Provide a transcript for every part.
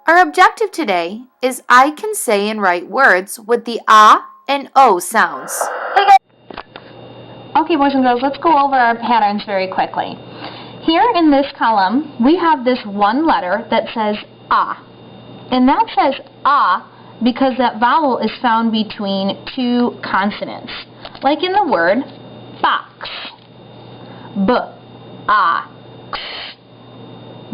Our objective today is I can say and write words with the ah and o sounds. Okay, boys and girls, let's go over our patterns very quickly. Here in this column, we have this one letter that says ah. And that says ah because that vowel is found between two consonants. Like in the word box. B-a-x.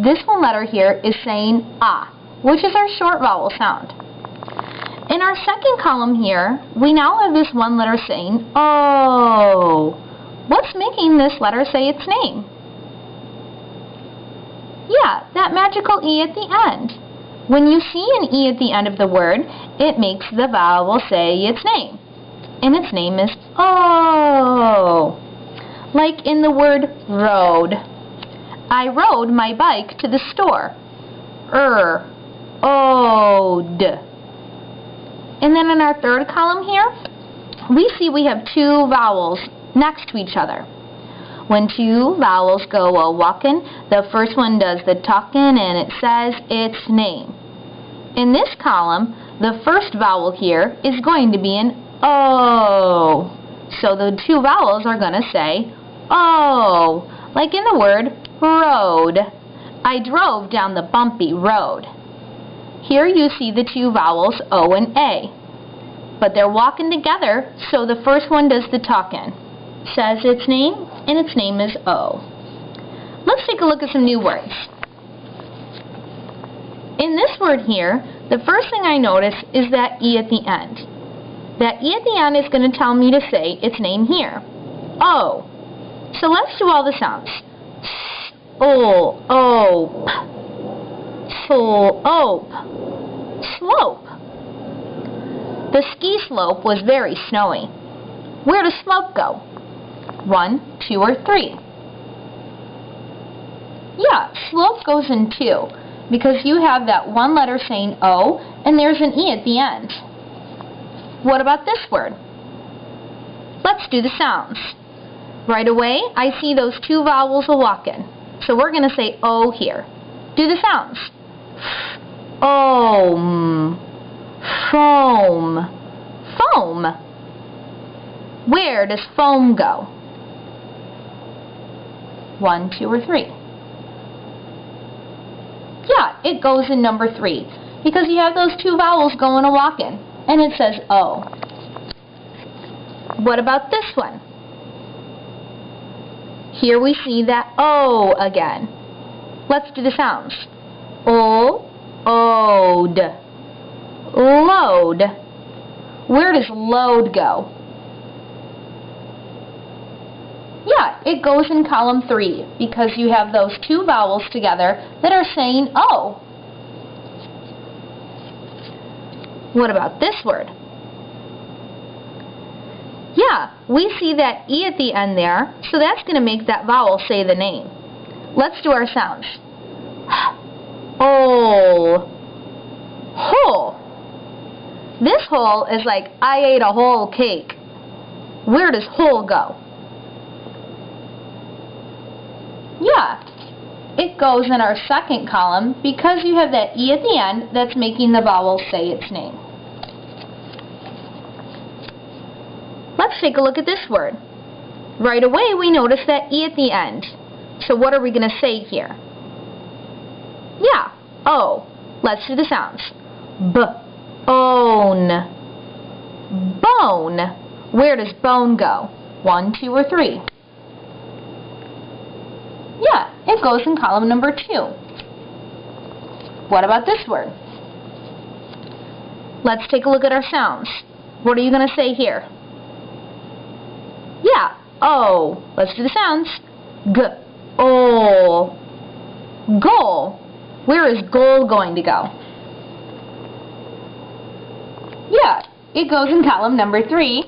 This one letter here is saying ah, which is our short vowel sound. In our second column here, we now have this one letter saying oh. What's making this letter say its name? Yeah, that magical E at the end. When you see an E at the end of the word, it makes the vowel say its name. And its name is oh. Like in the word rode. I rode my bike to the store. Ode. And then in our third column here, we see we have two vowels next to each other. When two vowels go a-walkin', the first one does the talkin' and it says its name. In this column, the first vowel here is going to be an O. So the two vowels are going to say O. Like in the word road. I drove down the bumpy road. Here you see the two vowels O and A. But they're walking together, so the first one does the talkin'. Says its name, and its name is O. Let's take a look at some new words. In this word here, the first thing I notice is that E at the end. That E at the end is going to tell me to say its name here. O. So let's do all the sounds. O-ope. So-ope. Slope. The ski slope was very snowy. Where does slope go? 1, 2, or 3? Yeah, slope goes in 2 because you have that one letter saying O and there's an E at the end. What about this word? Let's do the sounds. Right away, I see those two vowels a-walkin'. So we're going to say O here. Do the sounds. Ohm. Foam. Foam. Where does foam go? 1, 2, or 3? Yeah, it goes in number 3 because you have those two vowels going a-walkin', and it says O. What about this one? Here we see that O again. Let's do the sounds. O, ode. Load. Where does load go? Yeah, it goes in column 3 because you have those two vowels together that are saying O. What about this word? Yeah, we see that E at the end there, so that's going to make that vowel say the name. Let's do our sounds. Hole. Hole. This hole is like I ate a whole cake. Where does whole go? Yeah, it goes in our second column because you have that E at the end that's making the vowel say its name. Let's take a look at this word. Right away we notice that E at the end. So what are we going to say here? Yeah, O. Let's do the sounds. B-own. Bone. Where does bone go? 1, 2, or 3? Yeah, it goes in column number 2. What about this word? Let's take a look at our sounds. What are you going to say here? Yeah, O. Let's do the sounds. G-o. Goal. Where is goal going to go? Yeah, it goes in column number 3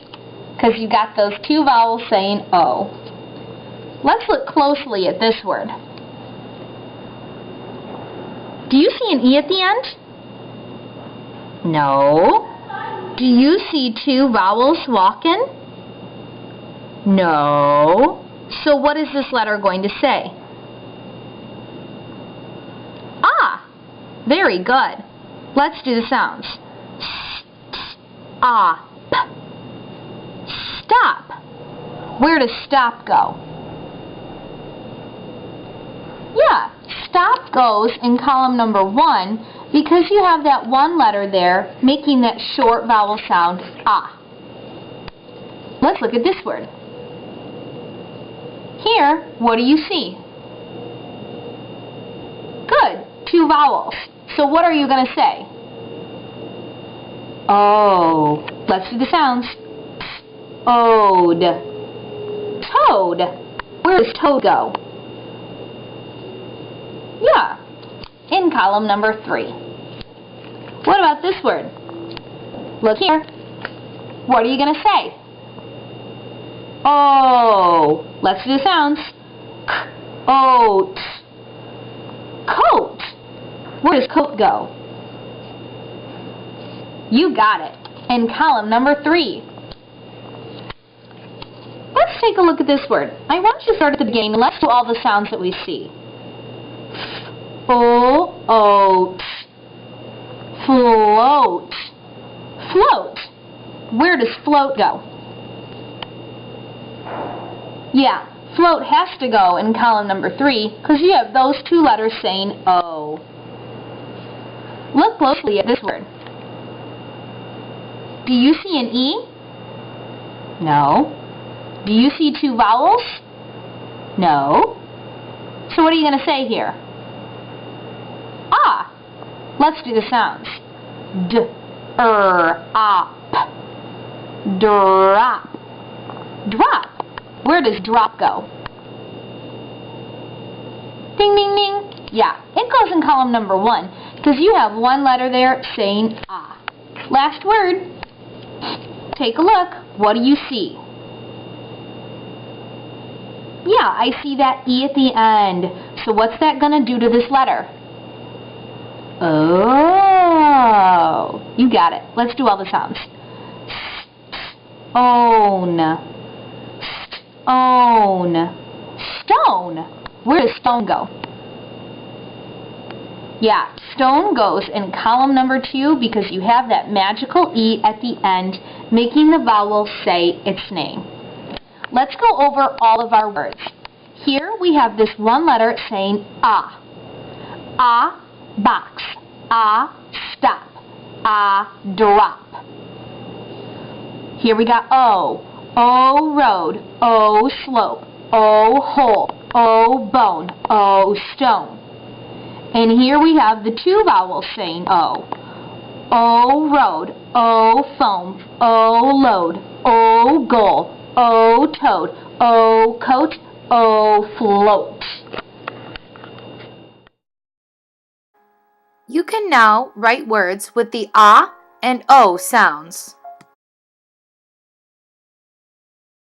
because you got those two vowels saying O. Let's look closely at this word. Do you see an E at the end? No. Do you see two vowels walking? No. So what is this letter going to say? Ah! Very good. Let's do the sounds. Stop. Stop. Where does stop go? Yeah, stop goes in column number 1 because you have that one letter there making that short vowel sound, ah. Let's look at this word. Here, what do you see? Good, 2 vowels. So what are you going to say? Oh. Let's do the sounds. Ode. Toad. Where does toad go? Yeah, in column number 3. What about this word? Look here. What are you going to say? Oh. Let's do the sounds. Oat. Coat. Where does coat go? You got it. In column number 3. Let's take a look at this word. I want you to start at the beginning. Let's do all the sounds that we see. Oat. Float. Float. Where does float go? Yeah, float has to go in column number 3 because you have those 2 letters saying O. Look closely at this word. Do you see an E? No. Do you see 2 vowels? No. So what are you going to say here? Ah. Let's do the sounds. D-er-op. Drop. Drop. Where does drop go? Ding, ding, ding. Yeah, it goes in column number 1 because you have one letter there saying ah. Last word. Take a look. What do you see? Yeah, I see that E at the end. So what's that going to do to this letter? Oh, you got it. Let's do all the sounds. Own. Own. Stone. Where does stone go? Yeah, stone goes in column number 2 because you have that magical E at the end making the vowel say its name. Let's go over all of our words. Here we have this one letter saying ah. Ah, box. Ah, stop. Ah, drop. Here we got O. O, road. O, slope. O, hole. O, bone. O, stone. And here we have the 2 vowels saying O. O, road. O, foam. O, load. O, goal. O, toad. O, coat. O, float. You can now write words with the ah and o sounds.